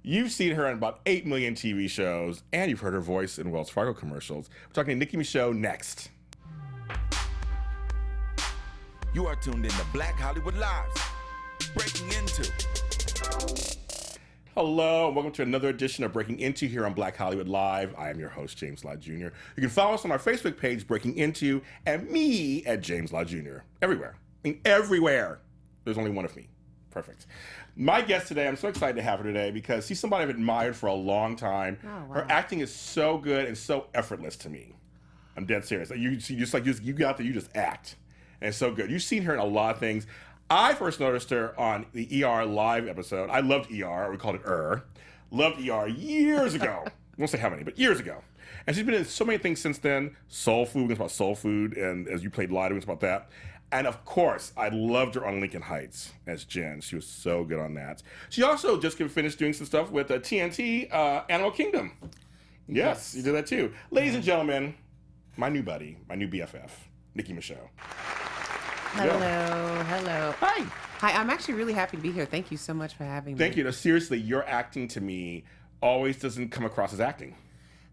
You've seen her in about 8 million TV shows, and you've heard her voice in Wells Fargo commercials. We're talking to Nicki Micheaux next. You are tuned in to Black Hollywood Lives. Breaking Into. Hello, and welcome to another edition of Breaking Into here on Black Hollywood Live. I am your host, James Lott Jr. You can follow us on our Facebook page, Breaking Into, and me at James Lott Jr. Everywhere. I mean, everywhere. There's only one of me. Perfect. My guest today, I'm so excited to have her today because she's somebody I've admired for a long time. Oh, wow. Her acting is so good and so effortless to me. I'm dead serious. You got there, you just act. And it's so good. You've seen her in a lot of things. I first noticed her on the ER live episode. I loved ER. We called it Loved ER years ago. I won't say how many, but years ago. And she's been in so many things since then. Soul Food, it's about soul food. And as you played live, it's about that. And of course, I loved her on Lincoln Heights as Jen. She was so good on that. She also just finished doing some stuff with TNT, Animal Kingdom. Yes, you did that too. Ladies and gentlemen, my new buddy, my new BFF, Nicki Micheaux. Hello, hello. Hi. Hi, I'm actually really happy to be here. Thank you so much for having me. Thank you. No, seriously, your acting to me always doesn't come across as acting.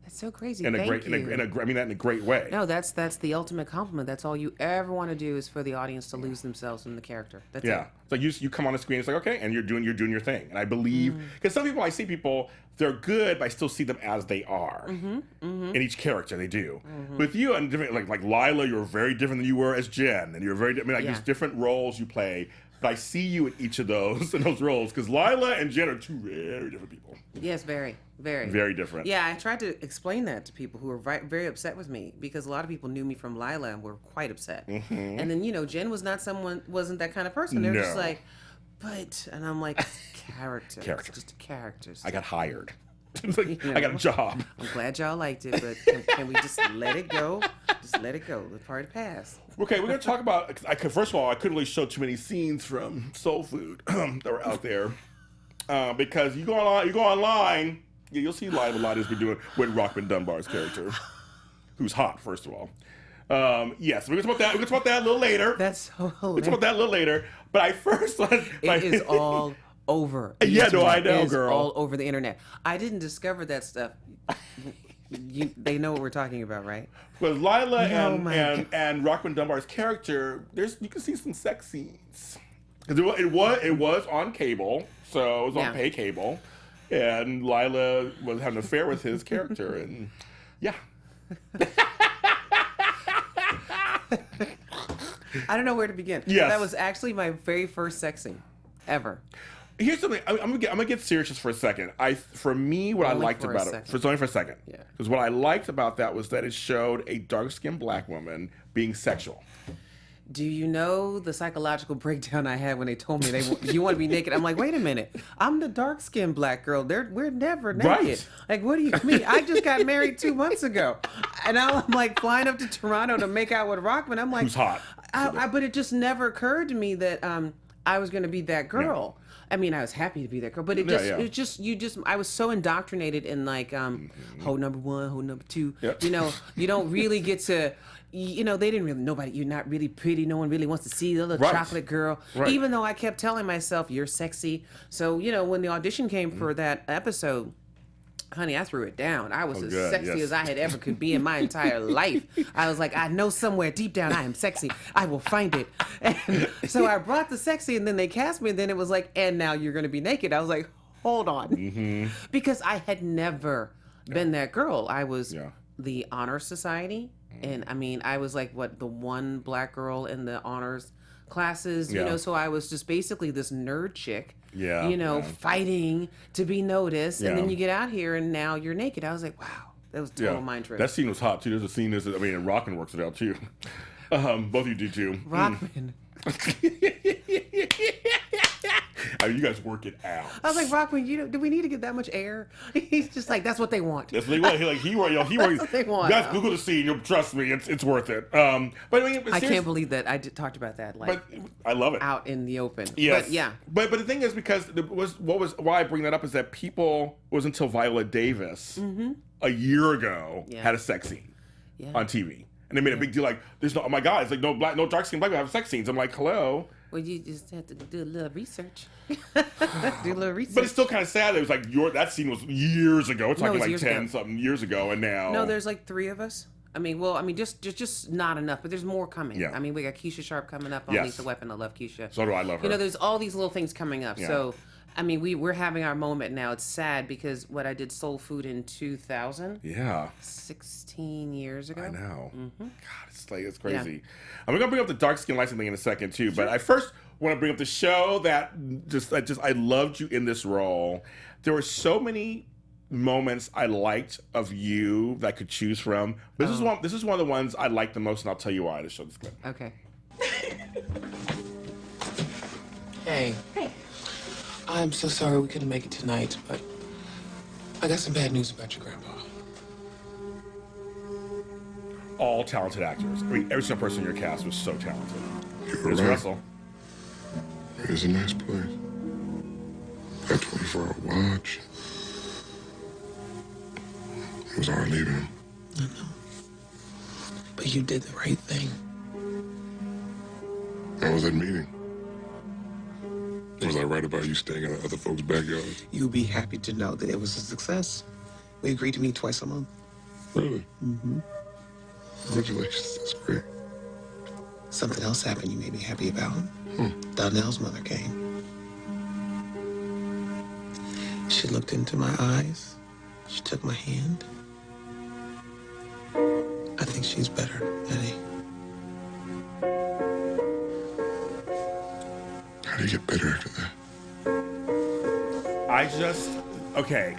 That's so crazy. I mean that in a great way. No, that's the ultimate compliment. That's all you ever want to do is for the audience to lose themselves in the character. That's it. It's like you come on the screen, it's like, okay, and you're doing your thing. And I believe, because some people, I see people, they're good, but I still see them as they are. In each character, they do. With you, and different, like Lila, you're very different than you were as Jen. And you're very, there's different roles you play. But I see you in each of those roles, because Lila and Jen are two very different people. Yes, very, very. Very different. Yeah, I tried to explain that to people who were very upset with me, because a lot of people knew me from Lila and were quite upset. And then, Jen wasn't that kind of person. They were just like, and I'm like, characters. Just characters. I got hired. I got a job. I'm glad y'all liked it, but can we just let it go? Just let it go. Let the party pass. Okay, we're going to talk about, first of all, I couldn't really show too many scenes from Soul Food that were out there. Because you go online, you'll see live a lot has been doing with Rockman Dunbar's character, who's hot, first of all. Yes, we're going to talk about that a little later. That's so hilarious. We'll talk about that a little later. But I first... It is all over. Yeah, no, I know, it's girl. All over the internet. I didn't discover that stuff. They know what we're talking about, right? With Lila and Rockman Dunbar's character, you can see some sex scenes. It was on cable, so it was on pay cable, and Lila was having an affair with his character, and yeah. I don't know where to begin. Yes. That was actually my very first sex scene ever. Here's something. I'm gonna get serious just for a second. For me, what I liked about it, it's only for a second. Yeah. Because what I liked about that was that it showed a dark-skinned black woman being sexual. Do you know the psychological breakdown I had when they told me you want to be naked? I'm like, wait a minute. I'm the dark-skinned black girl. We're never naked. Right. Like, what do you mean? I just got married 2 months ago. And now I'm like flying up to Toronto to make out with Rockman. I'm like, who's hot. But it just never occurred to me that I was going to be that girl. Yeah. I mean, I was happy to be that girl, but I was so indoctrinated in like, hoe number one, hoe number two. Yep. You don't really get to, they didn't really, you're not really pretty. No one really wants to see the little chocolate girl. Right. Even though I kept telling myself, you're sexy. So, when the audition came for that episode, honey, I threw it down. I was sexy as I had ever could be in my entire life. I was like, I know somewhere deep down I am sexy. I will find it. And so I brought the sexy, and then they cast me, and then it was like, and now you're going to be naked. I was like, hold on. Because I had never been that girl. I was the Honor Society. And I mean, I was like, the one black girl in the honors classes, so I was just basically this nerd chick. Fighting to be noticed, and then you get out here and now you're naked. I was like, wow, that was a total mind trip. That scene was hot too. There's a scene, and Rockman works it out too. Both of you do too. Rockman. I mean, you guys work it out. I was like, Rockman, do we need to get that much air? He's just like, that's what they want. That's what they want. That's what they want. You guys Google the scene. You'll trust me. It's worth it. But I mean, I can't believe that I talked about that. But I love it out in the open. Yes. But yeah. But the thing is, because why I bring that up is that it was until Viola Davis a year ago had a sex scene on TV. And they made a big deal, like, there's no, oh my God, it's like no dark skinned black people have sex scenes. I'm like, hello. Well, you just have to do a little research. Do a little research. But it's still kind of sad. It was like that scene was years ago. We're talking like 10 something years ago, and now. No, there's like 3 of us. Just not enough, but there's more coming. Yeah. We got Keisha Sharp coming up on Lethal Weapon. I love Keisha. So do I love her. There's all these little things coming up. Yeah. So, we're having our moment now. It's sad because I did Soul Food in 2000. Yeah. 16 years ago. I know. Mm-hmm. God, it's crazy. Yeah. I'm going to bring up the dark skin light thing in a second, too. Sure. But I first want to bring up the show that I loved you in this role. There were so many moments I liked of you that I could choose from. This is one of the ones I liked the most, and I'll tell you why. To show this clip. Okay. Hey. I'm so sorry we couldn't make it tonight, but I got some bad news about your grandpa. All talented actors. Every single person in your cast was so talented. There's right. Russell. It's a nice place. That 24-hour watch. It was hard leaving him. I know. But you did the right thing. How was that meeting? Was I right about you staying in other folks' backyards? You'll be happy to know that it was a success. We agreed to meet twice a month. Really? Mm-hmm. Congratulations, that's great. Something else happened you may be happy about. Donnell's mother came. She looked into my eyes. She took my hand. I think she's better, Eddie. How do you get better after that? Okay.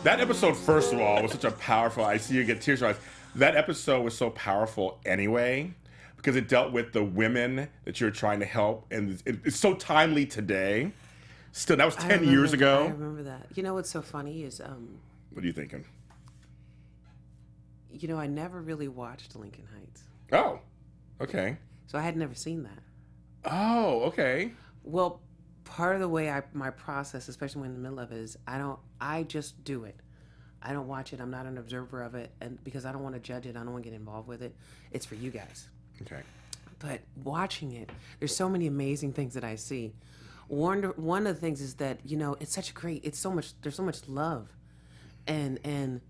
That episode, first of all, was such a powerful, I see you get tears in your eyes. That episode was so powerful anyway, because it dealt with the women that you're trying to help, and it's so timely today. Still, that was 10 years ago. I remember that. You know what's so funny is... What are you thinking? I never really watched Lincoln Heights. Oh, okay. So I had never seen that. Oh, okay. Well, part of the way my process, especially when in the middle of it, is I just do it. I don't watch it. I'm not an observer of it, and because I don't want to judge it, I don't want to get involved with it. It's for you guys. Okay. But watching it, there's so many amazing things that I see. One of the things is that it's such a great. There's so much love, and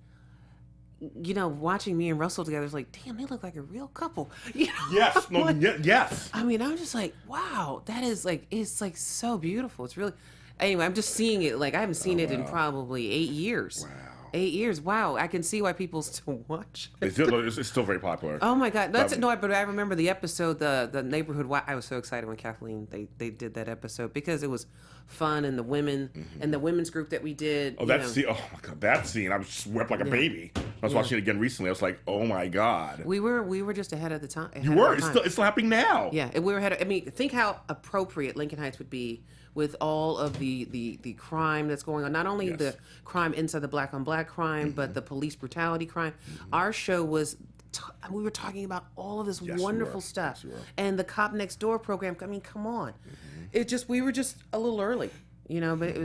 watching me and Russell together is like, damn, they look like a real couple. Yes. Yes. I'm just like, wow, that is like, it's like so beautiful. It's really, anyway, I'm just seeing it. Like, I haven't seen it in probably 8 years. Wow. 8 years. Wow. I can see why people still watch it. It's still very popular. Oh my God. But I remember the episode, the neighborhood. I was so excited when Kathleen, they did that episode because it was fun, and the women and the women's group that we did. Oh, that scene. Oh my God. That scene. I was swept like a baby. I was watching it again recently. I was like, oh my God. We were just ahead of the time. You were. It's still happening now. Yeah. And we were ahead. Think how appropriate Lincoln Heights would be with all of the crime that's going on. Not only the crime inside the black on black crime, but the police brutality crime. Our show was, we were talking about all of this wonderful stuff. Yes, and the Cop Next Door program, come on. We were just a little early, but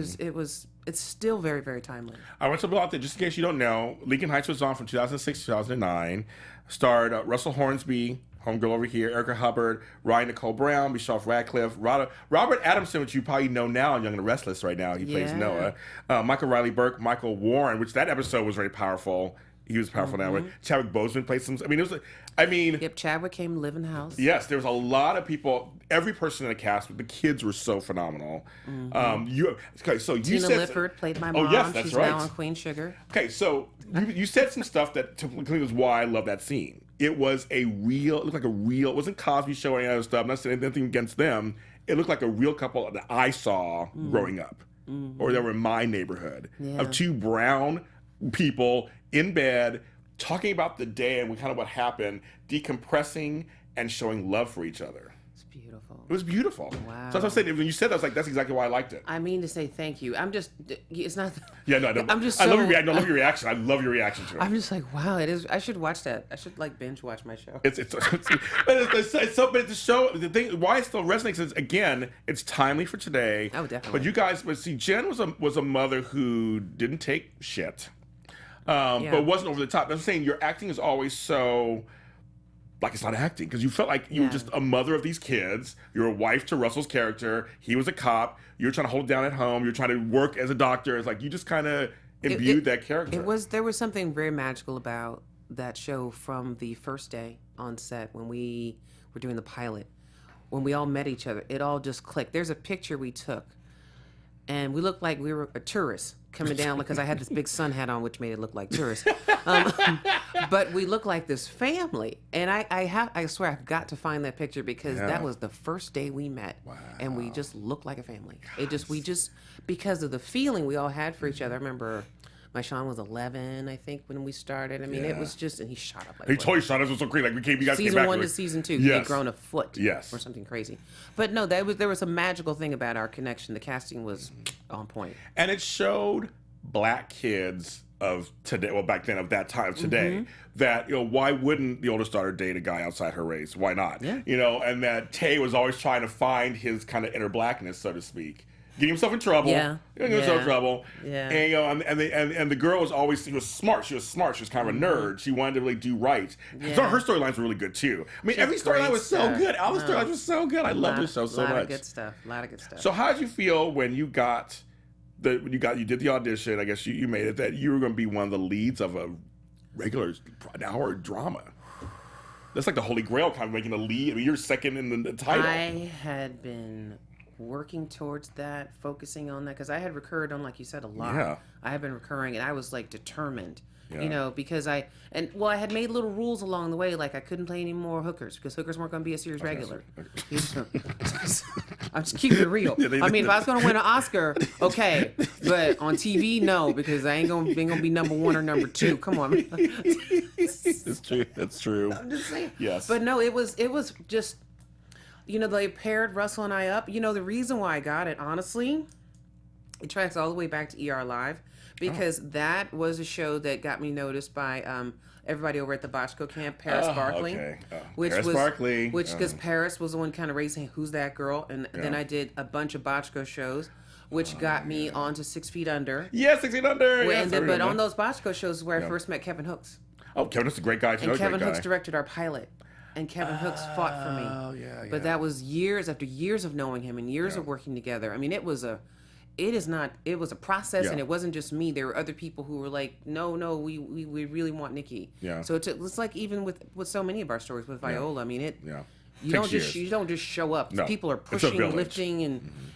it's still very, very timely. I want to blow out there, just in case you don't know, Lincoln Heights was on from 2006 to 2009, starred Russell Hornsby, homegirl over here, Erica Hubbard, Ryan Nicole Brown, Michelle Radcliffe, Robert Adamson, which you probably know now on Young and the Restless right now. He plays Noah. Michael Riley Burke, Michael Warren, which that episode was very powerful. He was powerful now. Chadwick Boseman played some. Yep, Chadwick came to live in the house. Yes, there was a lot of people. Every person in the cast, the kids were so phenomenal. You Tina Lifford played my mom. Oh yes, that's She's right. now on Queen Sugar. Okay, so you said some stuff that typically was why I love that scene. It was it looked like a real. It wasn't Cosby Show or any other stuff. I'm not saying anything against them. It looked like a real couple that I saw growing up, or that were in my neighborhood of two brown people in bed talking about the day and kind of what happened, decompressing and showing love for each other. It's beautiful. It was beautiful. Wow. So that's what I said. When you said that, I was like, that's exactly why I liked it. I mean to say thank you. It's not. Yeah, no, I don't. I'm just. I love your reaction. I love your reaction to it. I'm just like, wow, it is. I should watch that. I should binge watch my show. But the show, the thing, why it still resonates is, again, it's timely for today. Oh, definitely. But you guys, Jen was a mother who didn't take shit. But wasn't over the top. I'm saying your acting is always so like it's not acting, because you felt like you were just a mother of these kids. You're a wife to Russell's character. He was a cop. You were trying to hold it down at home. You're trying to work as a doctor. It's like you just kind of imbued that character. There was something very magical about that show from the first day on set when we were doing the pilot. When we all met each other, it all just clicked. There's a picture we took, and we looked like we were a tourist coming down because I had this big sun hat on, which made it look like tourists. But we look like this family, and I swear I've got to find that picture because that was the first day we met, and we just looked like a family. We just because of the feeling we all had for each other. I remember my Sean was 11, I think, when we started. I mean, it was just, and he shot up like he totally shot us. Was so crazy. Like you guys came back. Season 1 to season 2, he had grown a foot, or something crazy. But no, there was a magical thing about our connection. The casting was on point, and it showed black kids of today, well, back then of that time today, that why wouldn't the oldest daughter date a guy outside her race? Why not? Yeah. And that Tay was always trying to find his kind of inner blackness, so to speak. Getting himself in trouble. Getting himself in trouble. Yeah. And the girl was always, she was smart. She was kind of a nerd. She wanted to really do right. So her storylines were really good too. I mean, every storyline was so good. All the storylines were so good. I love this show so much. A lot of good stuff. So how did you feel when you got you did the audition? I guess you made it, that you were going to be one of the leads of a regular hour drama. That's like the Holy Grail, kind of making a lead. I mean, you're second in the title. I had been working towards that, focusing on that, because I had recurred on, like you said, a lot. Yeah. I had been recurring, and I was like determined, because I had made little rules along the way, like I couldn't play any more hookers because hookers weren't going to be a series regular. I'm just keeping it real. I mean, if I was going to win an Oscar, okay, but on TV, no, because I ain't gonna be number 1 or number 2. Come on. It's true. That's true. I'm just saying. Yes. But no, it was just. They paired Russell and I up. The reason why I got it, honestly, it tracks all the way back to ER Live, because that was a show that got me noticed by everybody over at the Bochco camp, Paris Barkley. Okay. Paris Barkley. Because Paris was the one kind of raising, who's that girl? And then I did a bunch of Bochco shows, which got me onto 6 Feet Under. Yeah, 6 Feet Under. But on those Bochco shows is where I first met Kevin Hooks. Oh, Kevin Hooks is a great guy too. And Kevin Hooks directed our pilot. And Kevin Hooks fought for me. Oh, yeah. But that was years after years of knowing him and years of working together. I mean, it was a process, and it wasn't just me. There were other people who were like, no, we really want Nikki. Yeah. So it's like even with so many of our stories with Viola. I mean, you don't just show up. No. People are pushing, lifting,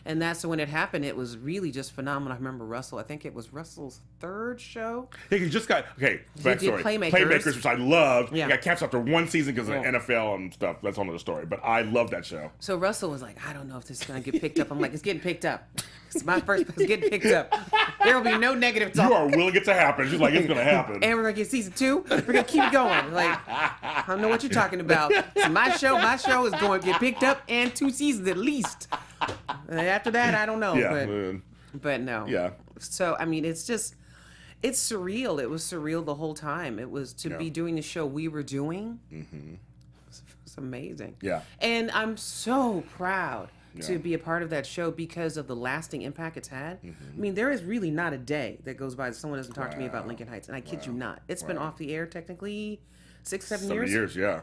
and that's when it happened. It was really just phenomenal. I remember Russell. I think it was Russell's 3rd show. Yeah, he just got backstory. Playmakers, which I loved. Yeah, got canceled after 1 season because of NFL and stuff. That's another story. But I love that show. So Russell was like, I don't know if this is gonna get picked up. I'm like, it's getting picked up. It's my first. It's getting picked up. There will be no negative talk. You are willing it to happen. She's like, it's gonna happen. And we're gonna get season 2. We're gonna keep going. Like, I don't know what you're talking about. So my show is going to get picked up and 2 seasons at least. And after that, I don't know. Yeah, but no. Yeah. So I mean, it's surreal. It was surreal the whole time. It was to be doing the show we were doing. Mm-hmm. It's amazing. Yeah. And I'm so proud to be a part of that show because of the lasting impact it's had. Mm-hmm. I mean, there is really not a day that goes by that someone doesn't talk to me about Lincoln Heights, and I kid you not. It's been off the air technically 6-7 years. 7 years, yeah.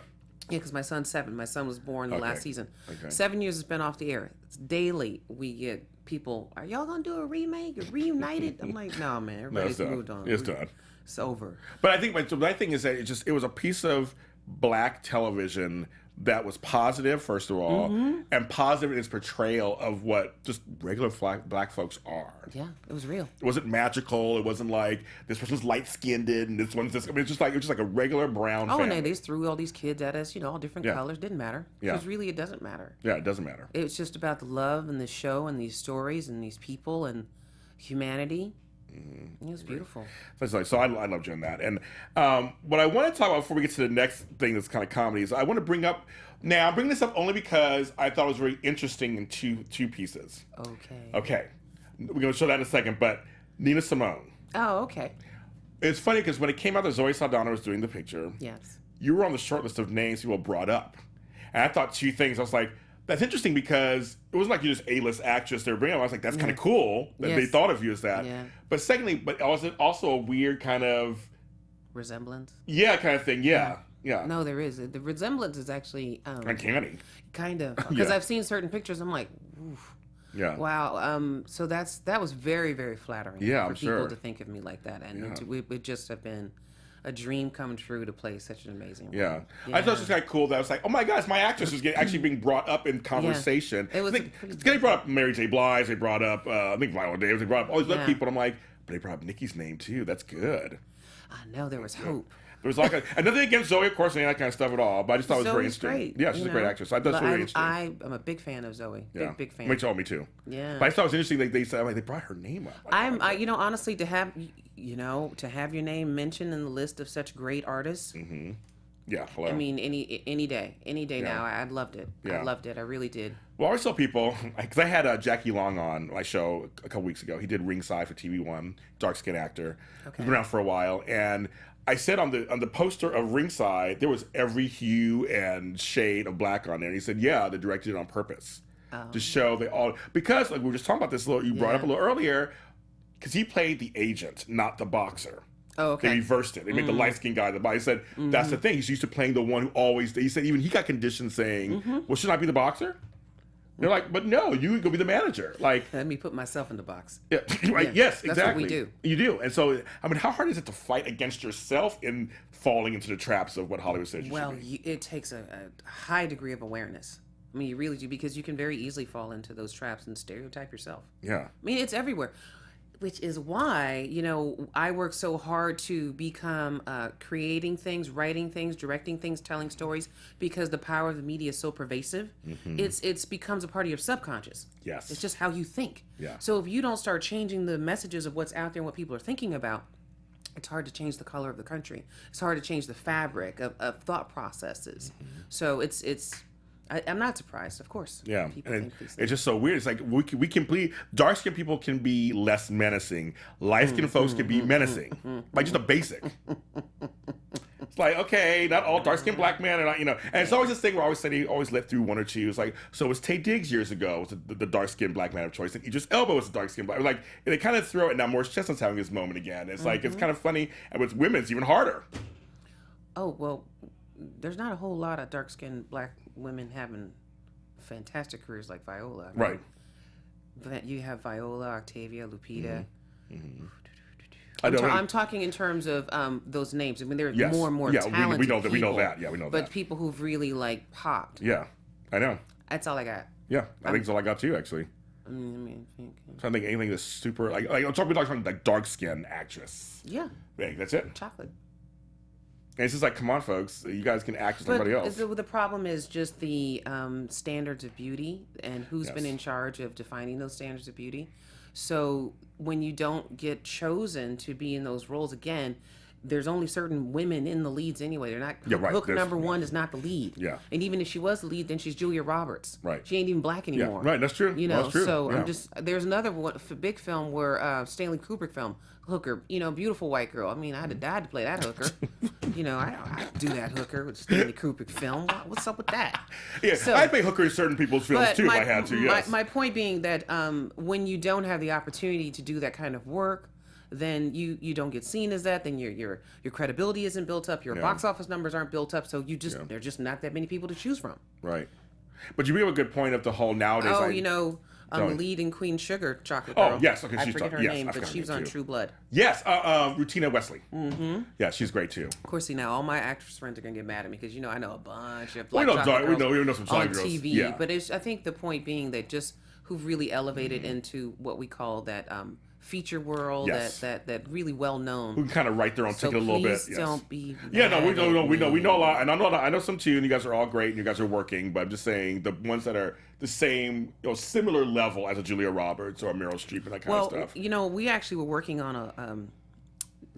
Yeah, because my son's 7. My son was born the last season. Okay. 7 years it's been off the air. It's daily we get people, are y'all going to do a remake, a reunited? I'm like, no, man. Everybody's moved on. It's done. It's over. But I think my thing is that it was a piece of black television that was positive, first of all, and positive in its portrayal of what just regular black folks are. Yeah, it was real. It wasn't magical. It wasn't like this person's light-skinned and this one's this. I mean, it was just like a regular brown family. And they just threw all these kids at us, all different colors. Didn't matter. Because really it doesn't matter. Yeah, it doesn't matter. It's just about the love and the show and these stories and these people and humanity. It was beautiful. So I love doing that. And what I want to talk about before we get to the next thing that's kind of comedy is I want to bring up. Now, I'm bringing this up only because I thought it was very interesting in two pieces. Okay. We're going to show that in a second, but Nina Simone. Oh, okay. It's funny because when it came out that Zoe Saldana was doing the picture, yes, you were on the short list of names people brought up. And I thought 2 things. I was like, that's interesting because it wasn't like you're just A-list actress they were bringing up. I was like, that's kind of cool that they thought of you as that. Yeah. But secondly, but also a weird kind of... resemblance? Yeah, kind of thing, yeah. Yeah. No, there is. The resemblance is actually Uncanny. kind of, because Yeah. I've seen certain pictures. I'm like, oof. Yeah. Wow. So that was very, very flattering. Yeah, for I'm people sure. to think of me like that, and Yeah. it would just have been a dream come true to play such an amazing role. Yeah. I thought it was just kind of cool that I was like, oh my gosh, my actress is actually being brought up in conversation. It was I think they brought up Mary J. Blige, they brought up, I think Viola Davis, they brought up all these other people, and I'm like, but they brought up Nikki's name too. That's good. I know there was hope. There was like nothing against Zoe, of course, and that kind of stuff at all, but I just thought it was very Zoe's interesting. great, Yeah, she's you a great know? actress. I thought it was But really interesting. I'm a big fan of Zoe. Yeah. Big fan. Me too. Yeah. But I thought it was interesting. They said, like, they brought her name up. Honestly, to have your name mentioned in the list of such great artists. Mm-hmm. Yeah. Hello. I mean, any day Yeah. now, I loved it. Yeah. I loved it. I really did. Well, I always tell people, because I had Jackie Long on my show a couple weeks ago. He did Ringside for TV1, dark-skinned actor. Okay. He's been around for a while. And I said on the poster of Ringside, there was every hue and shade of black on there. And he said, yeah, they directed it on purpose. To show they all... Because, like, we were just talking about this, you brought up a little earlier, because he played the agent, not the boxer. Oh, okay. They reversed it. They made the light-skinned guy the boxer. He said, that's the thing. He's used to playing the one who always... He said even he got conditioned saying, well, shouldn't I be the boxer? They're like, but no, you go be the manager. Like, Let me put myself in the box. yeah, right, yes, exactly. That's what we do. You do. And so, I mean, how hard is it to fight against yourself in falling into the traps of what Hollywood says you Well, should be? it takes a high degree of awareness. I mean, you really do, because you can very easily fall into those traps and stereotype yourself. Yeah. I mean, it's everywhere, which is why, I work so hard to become creating things, writing things, directing things, telling stories, because the power of the media is so pervasive. It's becomes a part of your subconscious. Yes. It's just how you think. Yeah. So if you don't start changing the messages of what's out there and what people are thinking about, it's hard to change the color of the country. It's hard to change the fabric of thought processes. So I'm not surprised, of course. Yeah, People and think these things. it's just so weird. It's like we can dark-skinned people can be less menacing. Light-skinned folks can be menacing, like just a basic. It's like, okay, not all dark-skinned black men, and and it's always this thing where I always say they always let through one or two. It's like, so it was Taye Diggs years ago, was the dark-skinned black man of choice, and Idris Elba was the dark-skinned black. Like, and they kind of throw it now. Morris Chestnut's having his moment again. It's like it's kind of funny, and with women, it's even harder. Oh, well, there's not a whole lot of dark-skinned black women having fantastic careers like Viola. I mean, Right. But you have Viola, Octavia, Lupita. I'm talking in terms of those names. I mean, they're Yes. more and more Yeah, talented we know that. We know people, that. Yeah, we know but that. people who've really popped. Yeah, I know. That's all I got. Yeah, I think that's all I got too, actually. I mean, I'm trying to think anything that's super I'm talking like dark skinned actress. yeah, Right, that's it. chocolate. And it's just like, come on, folks, you guys can act as somebody else. The problem is just the standards of beauty and who's been Yes. in charge of defining those standards of beauty. So when you don't get chosen to be in those roles again, there's only certain women in the leads anyway. They're not. Yeah, right. Hook There's- number one is not the lead. Yeah. And even if she was the lead, then she's Julia Roberts. Right. She ain't even black Yeah, anymore. right. That's true. That's true. So Yeah. there's another one, big film where Stanley Kubrick film, Hooker, beautiful white girl. I mean, I'd have died to play that hooker. I do that hooker with Stanley Kubrick film. What's up with that? Yeah, So- I'd play hooker in certain people's films too if I had to. Yes. My point being that when you don't have the opportunity to do that kind of work, then you don't get seen as that. Then your credibility isn't built up. Your box office numbers aren't built up. So there are just not that many people to choose from. Right. But you bring up a good point of the whole nowadays. Lead in Queen Sugar, Chocolate Girl. Oh, yes, okay, I she's forget talk- her yes, name, I but forgot she was her on name, too. True Blood. Yes, Rutina Wesley. Mm-hmm. Yeah, she's great too. Of course, see now all my actress friends are gonna get mad at me because I know a bunch of We black know chocolate dark- we girls know some on chocolate girls. TV. Yeah. But I think the point being that just who've really elevated into what we call that feature world, Yes. that really well known. Who can kind of write their own So ticket a little bit. please Yes. don't be. Yeah, no, we mad at know me. a lot, and I know some too, and you guys are all great, and you guys are working. But I'm just saying the ones that are the same, similar level as a Julia Roberts or a Meryl Streep and that kind of stuff. We actually were working on a.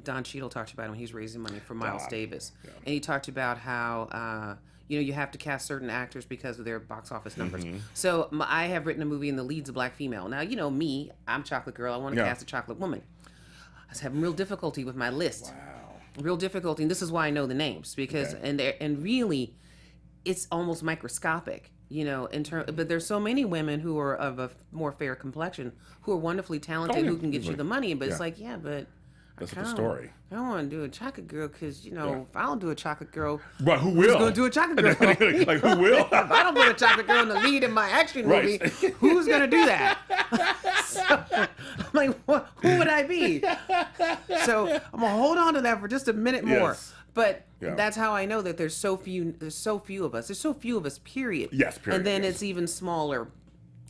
Don Cheadle talked about it when he was raising money for Miles Davis, and he talked about how you have to cast certain actors because of their box office numbers. So I have written a movie, and the lead's a black female. Now me, I'm Chocolate Girl. I want to cast a chocolate woman. I was having real difficulty with my list. Wow. Real difficulty, and this is why I know the names because and really, it's almost microscopic. But there's so many women who are of a more fair complexion who are wonderfully talented, who can get you the money. But it's like, but That's the story. I don't want to do a chocolate girl because, if I don't do a chocolate girl, but who will? Who's going to do a chocolate girl? Like, who will? If I don't put a chocolate girl in the lead in my action movie, who's going to do that? So, I'm like, who would I be? So I'm going to hold on to that for just a minute more. But that's how I know that there's so few of us. There's so few of us, period. Yes, period. And then it's even smaller.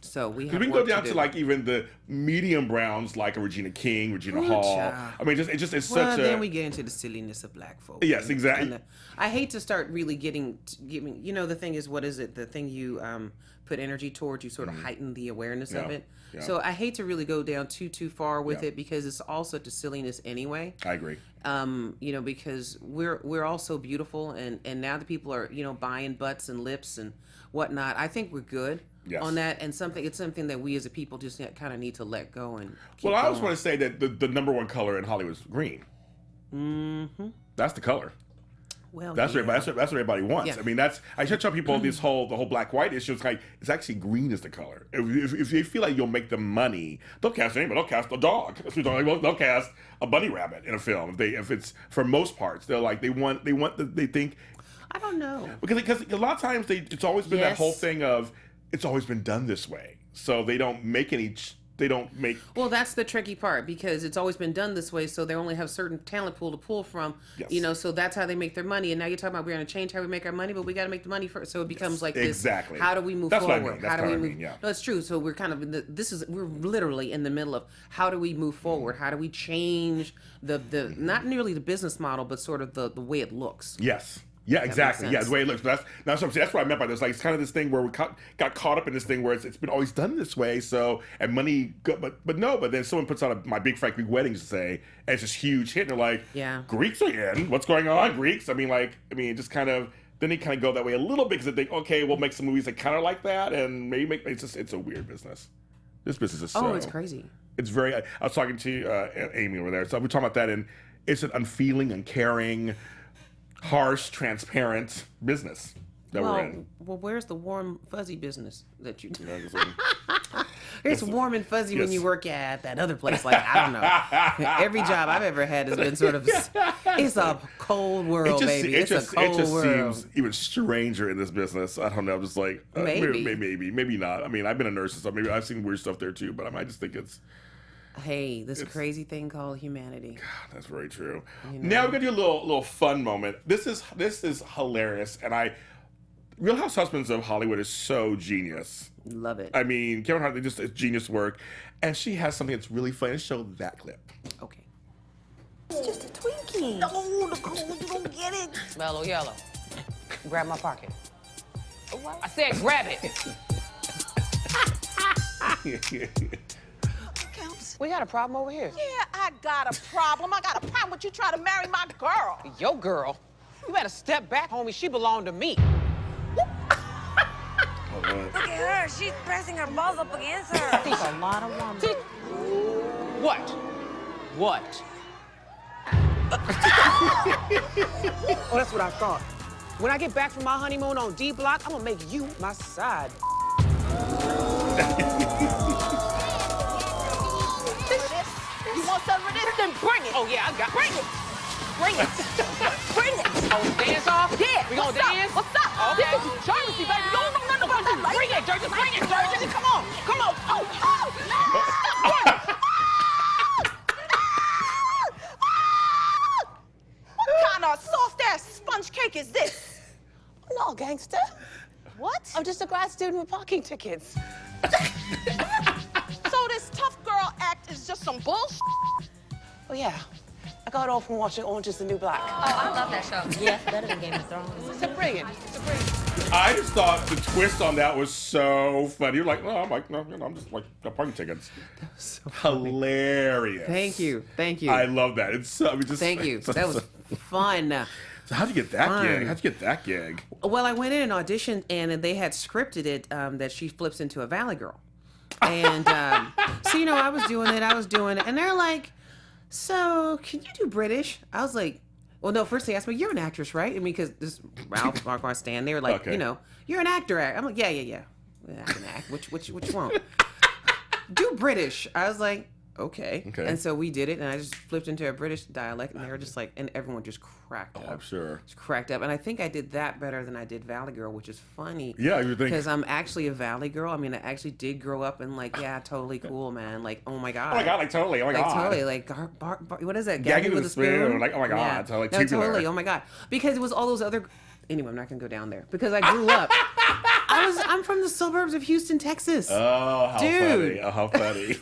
So we can go down to like even the medium browns, like a Regina King, Regina Hall. Child. I mean, it's such a. Then we get into the silliness of black folk. Yes, exactly. I hate to start really giving. The thing is, what is it? The thing you put energy towards, you sort of heighten the awareness of it. Yeah. So I hate to really go down too far with it because it's all such a silliness anyway. I agree. Because we're all so beautiful, and now the people are buying butts and lips and whatnot. I think we're good. Yes. On that, and it's something that we as a people just kind of need to let go and keep I going. always want to say that the number one color in Hollywood is green. Mm-hmm. That's the color. Well, that's what everybody wants. Yeah. I mean, I should tell people the whole black white issue. It's actually green is the color. If they feel like you'll make them money, they'll cast anybody. They'll cast a dog. They'll cast a bunny rabbit in a film. If it's for most parts, they think. I don't know because a lot of times it's always been that whole thing of. It's always been done this way, so they don't make any. Well, that's the tricky part because it's always been done this way, so they only have certain talent pool to pull from. Yes. So that's how they make their money. And now you're talking about we're going to change how we make our money, but we got to make the money first. So it becomes like this. Exactly. How do we move forward? What I mean. How do we move? Yeah. No, it's true. So we're kind of we're literally in the middle of how do we move forward? How do we change the not nearly the business model, but sort of the way it looks. Yes. Yeah, exactly. Yeah, the way it looks. That's what I'm saying. That's what I meant by this. Like, it's kind of this thing where we got caught up in this thing where it's been always done this way. So, and money, but then someone puts out My Big Fat Greek Wedding to say, and it's this huge hit, and they're like, Greeks are in. What's going on, Greeks? I mean, just kind of. Then they kind of go that way a little bit because they think, okay, we'll make some movies that kind of like that, and maybe it's a weird business. This business is so. Oh, it's crazy. It's very. I was talking to Amy over there, so we're talking about that, and it's an unfeeling, uncaring, harsh, transparent business that we're in. Well, where's the warm, fuzzy business that you do? It's warm and fuzzy when you work at that other place. Like, I don't know. Every job I've ever had has been sort of, it's a cold world, baby. It's a cold world. It just seems even stranger in this business. I don't know. I'm just like, maybe not. I mean, I've been a nurse, so maybe I've seen weird stuff there too, but I just think it's, hey, this crazy thing called humanity. God, that's very true. Now we're gonna do a little fun moment. This is hilarious, and Real House Husbands of Hollywood is so genius. Love it. I mean, Kevin Hart, it's genius work, and she has something that's really funny. Let's show that clip. Okay. It's just a Twinkie. No, Nicole, you don't get it. Mellow yellow. Grab my pocket. What? I said grab it. We got a problem over here. Yeah, I got a problem. I got a problem with you trying to marry my girl. Your girl? You better step back, homie. She belonged to me. Look at her. She's pressing her balls up against her. She's a lot of woman. What? Oh, that's what I thought. When I get back from my honeymoon on D Block, I'm gonna make you my side. You want some of this? Then bring it. Oh, yeah, I got it. Bring it. Bring it. Bring it. Oh, dance off? Yeah. We gonna dance? What's up? Okay. This is Jersey, baby. You don't know nothing about that. Bring it, Jersey. Bring it, Jersey. Come on. Come on. Oh. What kind of soft-ass sponge cake is this? No, gangster. What? I'm just a grad student with parking tickets. So this tough girl act is just some bullshit? Oh, yeah. I got off from watching Orange is the New Black. Oh, I love that show. Yeah, better than Game of Thrones. It's a brilliant. I just thought the twist on that was so funny. You're like, no, I'm like, no, I'm just like, got parking tickets. That was so hilarious. Thank you. I love that. It's thank you. That was fun. So how'd you get that gig? Well, I went in and auditioned, and they had scripted it that she flips into a Valley Girl. And so, I was doing it, and they're like, so can you do British? I was like, well, no, first they asked me, you're an actress, right? I mean, because this Ralph Marquand Stan, they were like, okay. You're an actor. I'm like, yeah. I can act. Which one? Do British. I was like, okay. And so we did it, and I just flipped into a British dialect, and they were just like, and everyone just cracked up. I'm sure. Just cracked up. And I think I did that better than I did Valley Girl, which is funny. Yeah, you think. Because I'm actually a Valley Girl. I mean, I actually did grow up and like, yeah, totally cool, man. Like, oh my God. Oh my God, like totally. Oh my God. Totally. Like, what is that? Gagging with a spoon? Like, oh my God. Yeah. Totally. No, totally. Oh my God. Because it was all those other. Anyway, I'm not gonna go down there because I grew up. I'm from the suburbs of Houston, Texas. Oh, how funny! Oh, how funny!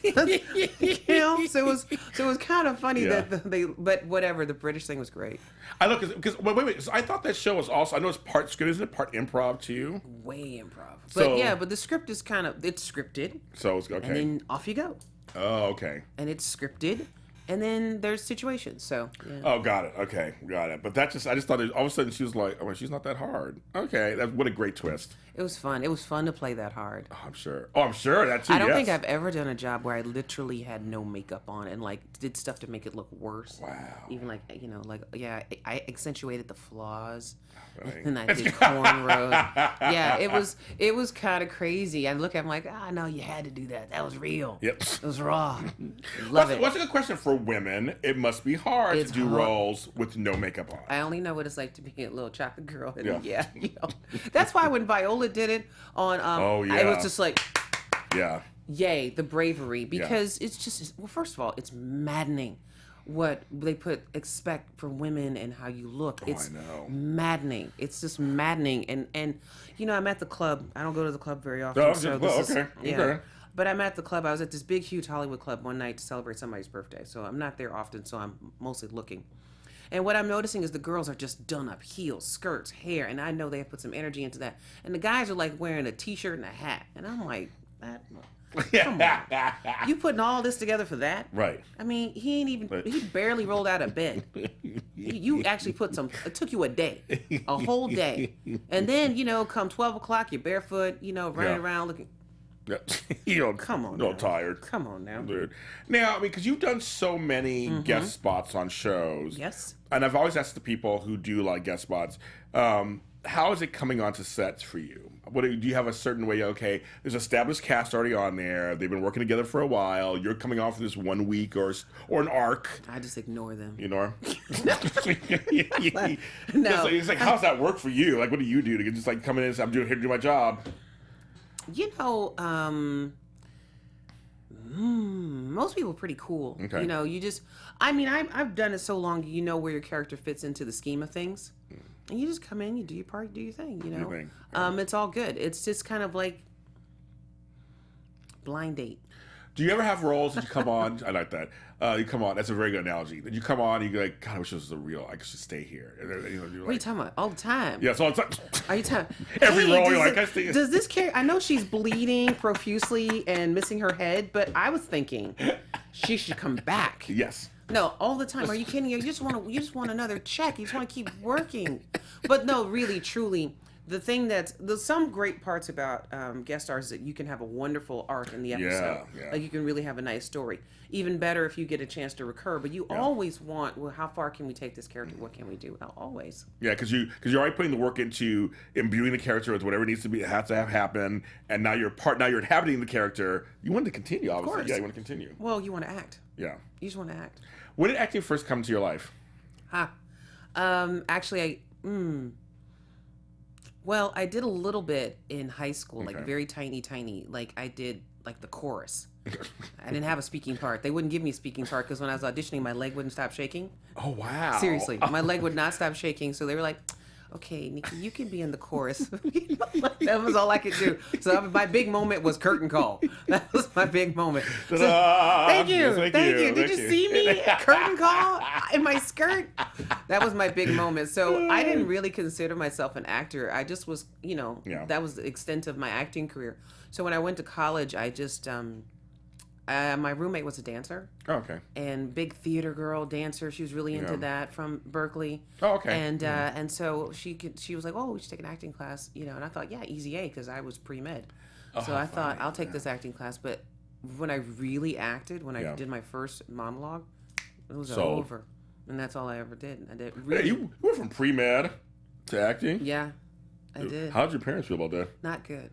So it was kind of funny that but whatever. The British thing was great. I look because wait. So I thought that show was also. I know it's part script, isn't it? Part improv too. Way improv. But the script is it's scripted. So it's okay. And then off you go. Oh, okay. And it's scripted. And then there's situations, so. Yeah. Oh, got it. Okay, got it. But I just thought all of a sudden she was like, oh, she's not that hard. Okay, what a great twist. It was fun. It was fun to play that hard. Oh, I'm sure. That too. I don't think I've ever done a job where I literally had no makeup on and like did stuff to make it look worse. Wow. Even like I accentuated the flaws. Right. And I did cornrows. Yeah, it was kind of crazy. I look at it, I'm like, no, you had to do that. That was real. Yep. It was raw. Love it. What's a good question for women? It must be hard to do roles with no makeup on. I only know what it's like to be a little chocolate girl. And that's why when Viola did it on, I was just like, yay, the bravery, because it's just, well, first of all, it's maddening what they expect from women and how you look. It's maddening. It's just maddening. And I'm at the club. I don't go to the club very often. Okay. But I'm at the club. I was at this big, huge Hollywood club one night to celebrate somebody's birthday. So I'm not there often, so I'm mostly looking. And what I'm noticing is the girls are just done up, heels, skirts, hair, and I know they have put some energy into that. And the guys are like wearing a t-shirt and a hat. And I'm like, come on. You putting all this together for that? Right. I mean, he barely rolled out of bed. You actually it took you a day, a whole day. And then, come 12 o'clock, you're barefoot, running around looking. Come on. Tired. Come on now, dude. Now, because you've done so many guest spots on shows. Yes. And I've always asked the people who do like guest spots, how is it coming onto sets for you? Do you have a certain way? Okay, there's established cast already on there. They've been working together for a while. You're coming off of this 1 week or an arc. I just ignore them. You know? No. It's like, how's that work for you? Like, what do you do to just like come in and say, I'm here to do my job? Most people are pretty cool. Okay. You just, I've done it so long, where your character fits into the scheme of things. And you just come in, you do your part, do your thing, It's all good. It's just kind of like blind date. Do you ever have roles that you come on? I like that. You come on. That's a very good analogy. That you come on and you're like, God, I wish this was a real. I could just stay here. And then, what are you talking about? All the time. Yeah, it's all the time. Are you talking? Every role, you're like, I stay. Does this character? I know she's bleeding profusely and missing her head, but I was thinking she should come back. Yes. No, all the time. Are you kidding? You just want another check. You just want to keep working. But no, really, truly. The thing there's some great parts about guest stars is that you can have a wonderful arc in the episode. Yeah. Like you can really have a nice story. Even better if you get a chance to recur. But you always want, well, how far can we take this character? What can we do? Always. Yeah, because you're already putting the work into imbuing the character with whatever needs to be has to have happen, and now you're inhabiting the character. You want to continue, obviously. Of course. Yeah, you want to continue. Well, you want to act. Yeah. You just want to act. When did acting first come to your life? Actually, well, I did a little bit in high school, like very tiny. Like I did like the chorus. I didn't have a speaking part. They wouldn't give me a speaking part because when I was auditioning, my leg wouldn't stop shaking. Oh, wow. Seriously, my leg would not stop shaking. So they were like, okay, Nikki, you can be in the chorus. That was all I could do. So my big moment was curtain call. That was my big moment. So, thank you. Did you see me? Curtain call in my skirt? That was my big moment. So I didn't really consider myself an actor. I just was, that was the extent of my acting career. So when I went to college, I just... my roommate was a dancer. Oh, okay. And big theater girl, dancer. She was really into that from Berkeley. Oh, okay. And so she was like, oh, we should take an acting class, And I thought, yeah, easy A, because I was pre-med. So I thought, I'll take this acting class. But when I really acted, when I did my first monologue, it was over. And that's all I ever did. I did really... You went from pre-med to acting? Yeah. I did. How did your parents feel about that? Not good.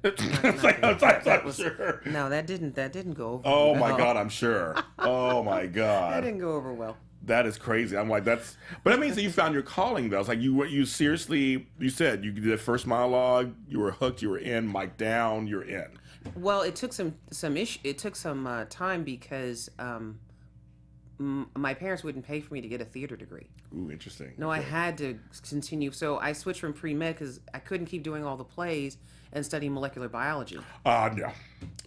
Sure. No, that didn't go over. Oh my well. God, I'm sure. Oh my God. That didn't go over well. That is crazy. I'm like, but that means that you found your calling, though. It's like you seriously, you said you did the first monologue, you were hooked, you were in, mic down, you're in. Well, it took some time because my parents wouldn't pay for me to get a theater degree. Ooh, interesting. No, I had to continue. So I switched from pre-med because I couldn't keep doing all the plays and studying molecular biology. No.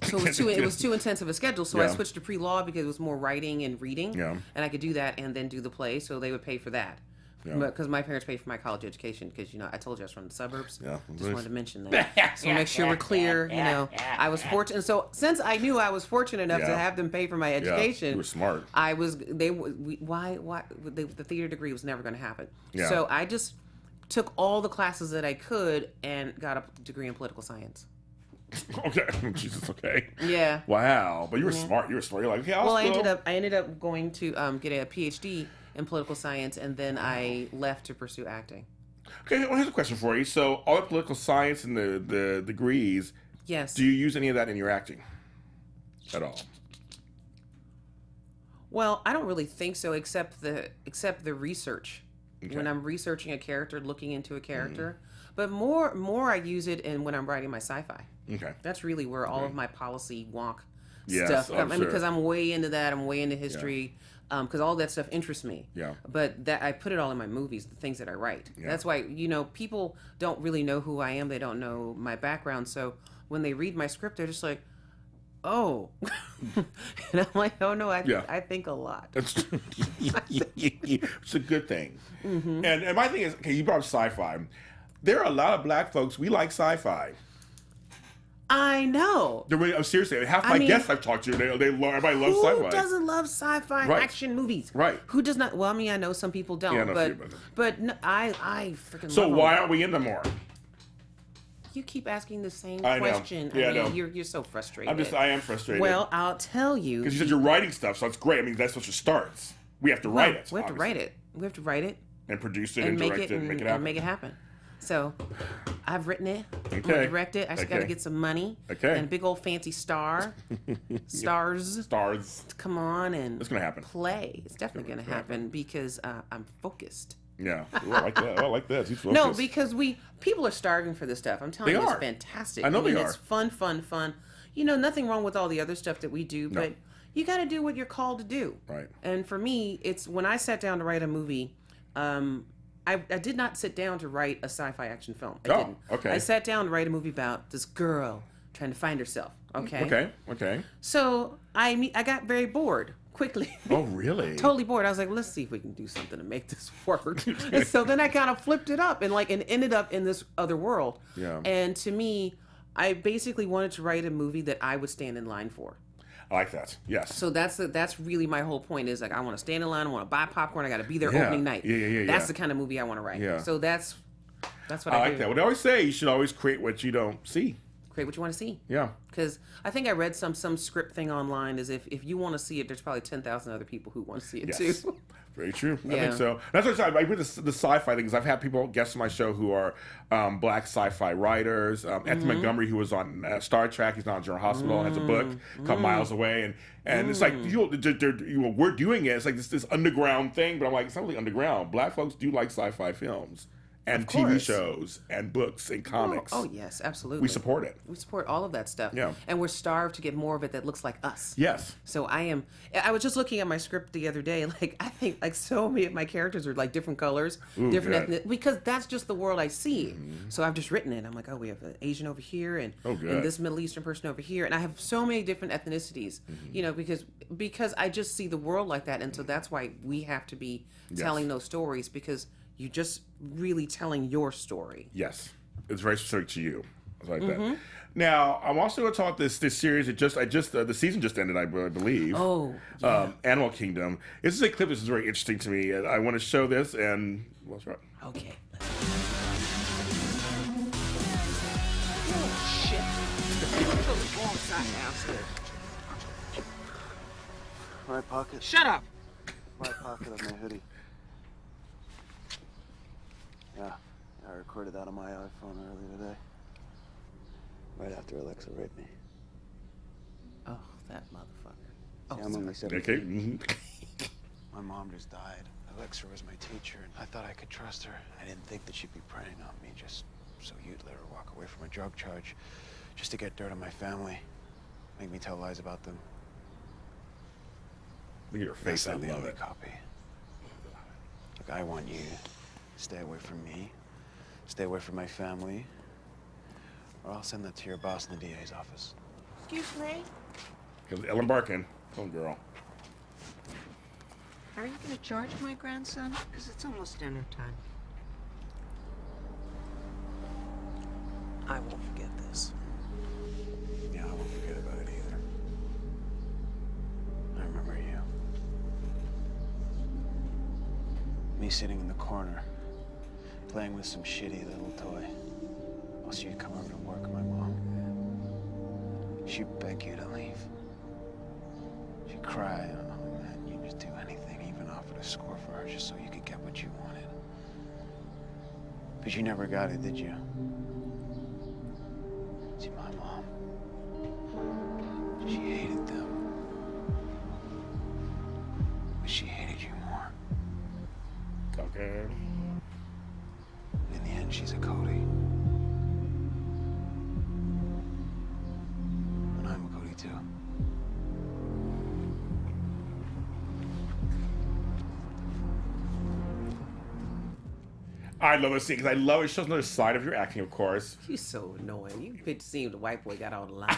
So it was too intense of a schedule. So I Yeah. switched to pre-law because it was more writing and reading. Yeah. And I could do that and then do the play. So they would pay for that. Yeah. Because my parents paid for my college education because, I told you I was from the suburbs. Yeah. Just wanted to mention that. So make sure we're clear, I was fortunate. So since I knew I was fortunate enough to have them pay for my education. You were smart. The theater degree was never going to happen. Yeah. So I just took all the classes that I could and got a degree in political science. Okay. Jesus, okay. Yeah. Wow. But you were smart. You were smart. You're like, okay, I ended up going to get a PhD in political science, and then I left to pursue acting. Okay, well, here's a question for you. So, all the political science and the degrees, yes. Do you use any of that in your acting at all? Well, I don't really think so, except the research. Okay. When I'm researching a character, looking into a character, but more I use it in when I'm writing my sci-fi. Okay. That's really where all of my policy wonk Yes, stuff. I'm sure. Because I'm way into that. I'm way into history. Because all that stuff interests me. Yeah. But that I put it all in my movies, the things that I write. Yeah. That's why people don't really know who I am. They don't know my background. So when they read my script, they're just like, "Oh," and I'm like, "Oh no, I think a lot." That's it's a good thing. Mm-hmm. And my thing is, okay, you brought up sci-fi. There are a lot of black folks. We like sci-fi. I know. Seriously, half my guests I've talked to, everybody loves sci-fi. Who doesn't love sci-fi action movies? Right. Who does not? Well, I know some people don't, but no, I freaking So love them. why aren't we in them more? You keep asking the same I know. question. Yeah, I know. You're so frustrated. I am frustrated. Well, I'll tell you. Because you said you're writing stuff, so it's great. I mean, that's what it starts. We have to write it. We have to write it. We have to write it. And produce it and direct it and make it happen. And make it happen. So, I've written it. Okay. I'm gonna direct it. I just got to get some money. Okay. And a big old fancy stars. Stars. Come on and. It's gonna happen. Play. It's definitely gonna happen because I'm focused. Yeah. Ooh, I like that. I like that. He's focused. No, because people are starving for this stuff. I'm telling you, it's fantastic. I know they are. It's fun. Nothing wrong with all the other stuff that we do, but you got to do what you're called to do. Right. And for me, it's when I sat down to write a movie. I did not sit down to write a sci-fi action film. I didn't. Okay. I sat down to write a movie about this girl trying to find herself. Okay. Okay. So I got very bored quickly. Oh, really? Totally bored. I was like, let's see if we can do something to make this work. And so then I kind of flipped it up and ended up in this other world. Yeah. And to me, I basically wanted to write a movie that I would stand in line for. I like that. Yes. So that's really my whole point is like I want to stand in line, I want to buy popcorn, I got to be there opening night. Yeah. That's the kind of movie I want to write. Yeah. So that's what I I like do. that. What I always say, you should always create what you don't see. Create what you want to see. Yeah. Because I think I read some script thing online is if you want to see it, there's probably 10,000 other people who want to see it too. Very true. Yeah. I think so. That's what I with the sci-fi things. I've had people guest on my show who are black sci-fi writers. Anthony Montgomery, who was on Star Trek, he's now in General Hospital, has a book called Miles Away, and it's like we're doing it. It's like this underground thing, but I'm like, it's not really underground. Black folks do like sci-fi films and TV shows and books and comics. Oh yes, absolutely. We support it. We support all of that stuff. Yeah. And we're starved to get more of it that looks like us. Yes. So I was just looking at my script the other day. Like I think like so many of my characters are like different colors, different ethnic, because that's just the world I see. So I've just written it. I'm like, oh, we have an Asian over here and this Middle Eastern person over here, and I have so many different ethnicities. Because I just see the world like that, and so that's why we have to be telling those stories because you're just really telling your story. Yes, it's very specific to you. I like that. Now, I'm also going to talk this series. The season just ended, I believe. Oh, yeah. Animal Kingdom. This is a clip. This is very interesting to me. I want to show this, and let's right. Okay. Oh shit! The wrong side downstairs. Right pocket. Shut up. Right pocket of my hoodie. Yeah, I recorded that on my iPhone earlier today. Right after Alexa raped me. Oh, that motherfucker. See, Oh, I'm only sorry. 17. My mom just died. Alexa was my teacher, and I thought I could trust her. I didn't think that she'd be preying on me just so you'd let her walk away from a drug charge, just to get dirt on my family, make me tell lies about them. Look at your face. I That's not the love only it. copy. Look, I want you to stay away from me, stay away from my family, or I'll send that to your boss in the DA's office. Excuse me? Because Ellen Barkin, oh girl. Are you going to charge my grandson? Because it's almost dinner time. I won't forget this. Yeah, I won't forget about it either. I remember you. Me sitting in the corner, playing with some shitty little toy, while she'd come over to work with my mom. She'd beg you to leave. She'd cry, oh man, you'd just do anything, even offered a score for her just so you could get what you wanted. But you never got it, did you? See, my mom, she hated them. But she hated you more. Okay. In the end, she's a Cody. And I'm a Cody too. I love this scene because I love it. Shows another side of your acting, of course. You're so annoying. You bitch seemed the white boy got all the lines.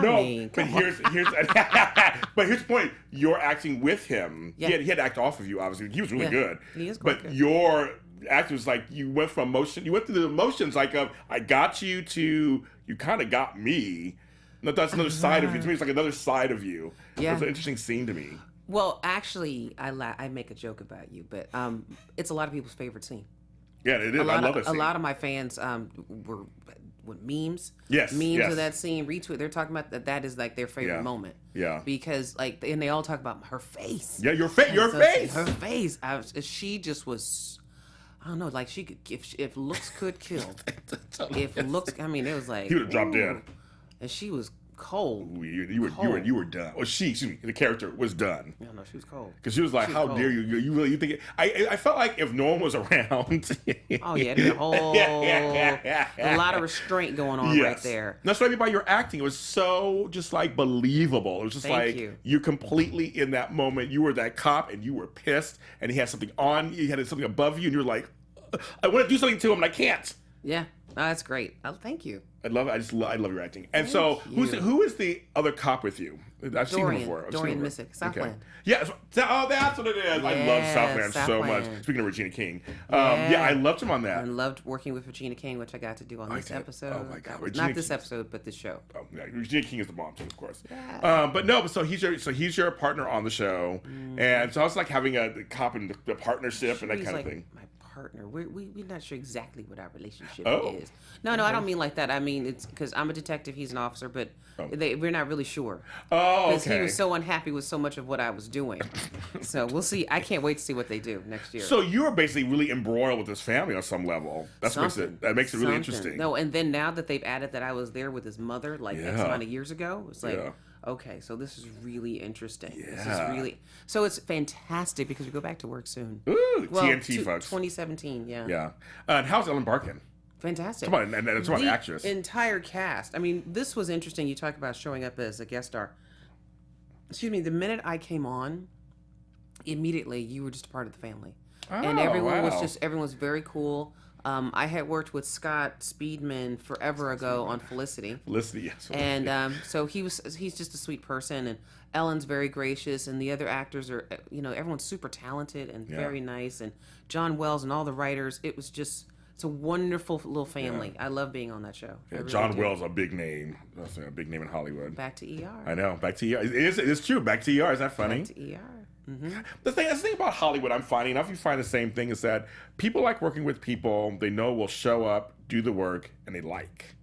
No, I mean, but come on. but here's the point. You're acting with him. Yeah. He had to act off of you, obviously. He was really Yeah, good. he is quite But good. your acting was like you went from emotion. You went through the emotions like of I got you to you kind of got me. No, that's another side of you. To me, it's like another side of you. Yeah. It was an interesting scene to me. Well, actually, I make a joke about you, but it's a lot of people's favorite scene. Yeah, it is. I love it. A lot of my fans were with memes. Yes, memes yes. of that scene, retweet. They're talking about that is like their favorite Yeah. moment. Yeah. Because like, and they all talk about her face. Yeah, your face. Your So face. Her face. She just was. I don't know. Like she could, if looks could kill. If looks, I mean, it was like He would have dropped ooh. dead. And she was cold. Ooh, you were done. Or she, excuse me, the character was done. Yeah, no, she was cold. Because she was like, She was "How cold. dare you? You think it?" I felt like if no one was around. Oh yeah, there's a whole a lot of restraint going on right there. That's what I mean by your acting. It was so just like believable. It was just Thank like you. completely in that moment. You were that cop and you were pissed, and he had something on. He had something above you, and you were like, "I want to do something to him, and I can't." Yeah, no, that's great. Oh, thank you. I love it. I love your acting. And so, Thank you. who is the other cop with you? I've seen him Dorian. before. Dorian Missick, Southland. Yeah. That's what it is. I love Yeah, Southland so much. Southland. Speaking of Regina King, Yeah. I loved him on that. And loved working with Regina King, which I got to do on this did. episode. Oh my God, That was- Regina not this King- episode, but this show. Oh, yeah, Regina King is the bomb too, of course. Yeah. But so he's your partner on the show, and so I was like having a cop and the partnership and that He's kind like of thing. my partner. We're not sure exactly what our relationship Oh. is. No, I don't mean like that. I mean it's because I'm a detective, he's an officer, but we're not really sure. Oh, Because okay. he was so unhappy with so much of what I was doing. So we'll see. I can't wait to see what they do next year. So you're basically really embroiled with this family on some level. That makes it really Something. interesting. No, and then now that they've added that I was there with his mother like X Yeah. amount of years ago, it's like, Yeah. okay, so this is really interesting. This Yeah. is really so it's fantastic because we go back to work soon. Ooh, TNT folks. 2017, yeah. Yeah. And how's Ellen Barkin? Fantastic. Come on, and it's about The actress. entire cast. I mean, this was interesting. You talk about showing up as a guest star. Excuse me. The minute I came on, immediately you were just a part of the family, and Oh, everyone was wow. everyone's very cool. I had worked with Scott Speedman forever ago on Felicity. Felicity, yes. And so he's just a sweet person, and Ellen's very gracious, and the other actors are, everyone's super talented and very nice, and John Wells and all the writers. It's a wonderful little family. I love being on that show. I Yeah, really John do. Wells, a big name. That's a big name in Hollywood. Back to ER. I know. Back to ER. It's true. Back to ER. Is that funny? Back to ER. Mm-hmm. The thing about Hollywood, I'm finding, if you find the same thing, is that people like working with people they know will show up, do the work, and they like.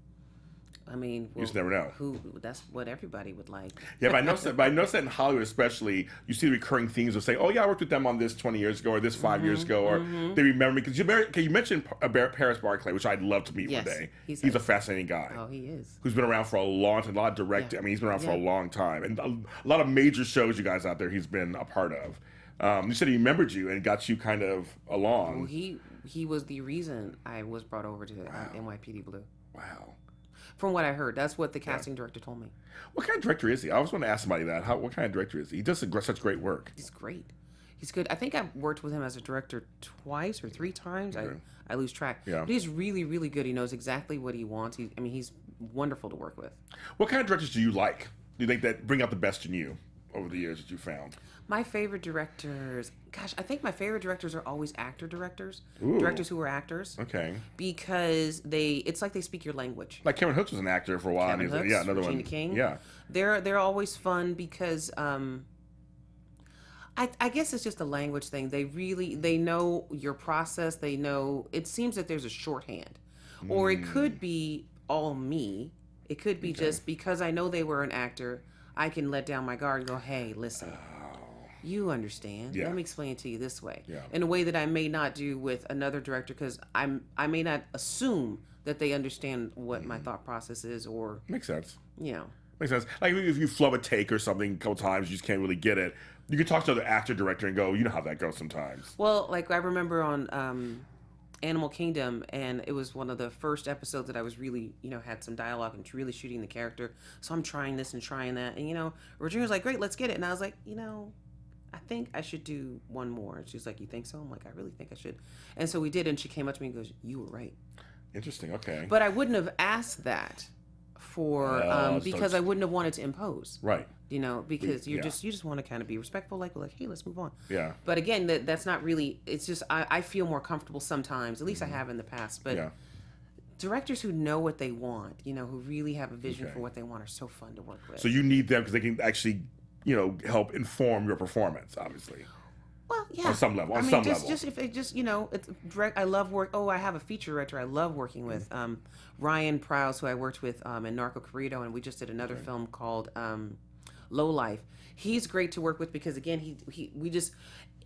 I mean, you just never know. That's what everybody would like. Yeah, but I noticed that in Hollywood especially, you see the recurring themes of saying, oh yeah, I worked with them on this 20 years ago or this 5 years ago, or they remember me. Because you mentioned Paris Barclay, which I'd love to meet one day. He's a fascinating guy. Oh, he is. Who's been around for a long time, a lot of direct. I mean, he's been around for a long time. And a lot of major shows you guys out there he's been a part of. You said he remembered you and got you kind of along. Well, he was the reason I was brought over to NYPD Blue. Wow. From what I heard, that's what the casting director told me. What kind of director is he? I always want to ask somebody that. What kind of director is he? He does such great work. He's great. He's good. I think I've worked with him as a director 2 or 3 times. Okay. I lose track. Yeah. But he's really, really good. He knows exactly what he wants. He's wonderful to work with. What kind of directors do you like? Do you think that bring out the best in you over the years that you found? My favorite directors, I think my favorite directors are always actor directors. Ooh. Directors who are actors. Okay. Because it's like they speak your language. Like Cameron Hooks was an actor for a while. Cameron Hooks, another Regina one. King. Yeah. They're always fun because I guess it's just a language thing. They know your process. They know, it seems that there's a shorthand. Or it could be all me. It could be just because I know they were an actor, I can let down my guard and go, hey, listen. You understand. Yeah. Let me explain it to you this way. Yeah. In a way that I may not do with another director because I may not assume that they understand what my thought process is or... Makes sense. You know. Makes sense. Like if you flub a take or something a couple times, you just can't really get it. You can talk to the actor director and go, you know how that goes sometimes. Well, like I remember on Animal Kingdom, and it was one of the first episodes that I was really, had some dialogue and really shooting the character. So I'm trying this and trying that. And, Regina was like, great, let's get it. And I was like, I think I should do one more. And she's like, you think so? I'm like, I really think I should. And so we did, and she came up to me and goes, you were right. Interesting, okay. But I wouldn't have asked that because I wouldn't have wanted to impose. Right. Because you just want to kind of be respectful, like, hey, let's move on. Yeah. But again, that's not really, it's just, I feel more comfortable sometimes, at least I have in the past. But directors who know what they want, who really have a vision for what they want are so fun to work with. So you need them because they can actually help inform your performance, obviously. Well, yeah. On some level. It's direct. I love work. Oh, I have a feature director I love working with. Ryan Prowse, who I worked with in Narco Corrido, and we just did another film called Low Life. He's great to work with because again,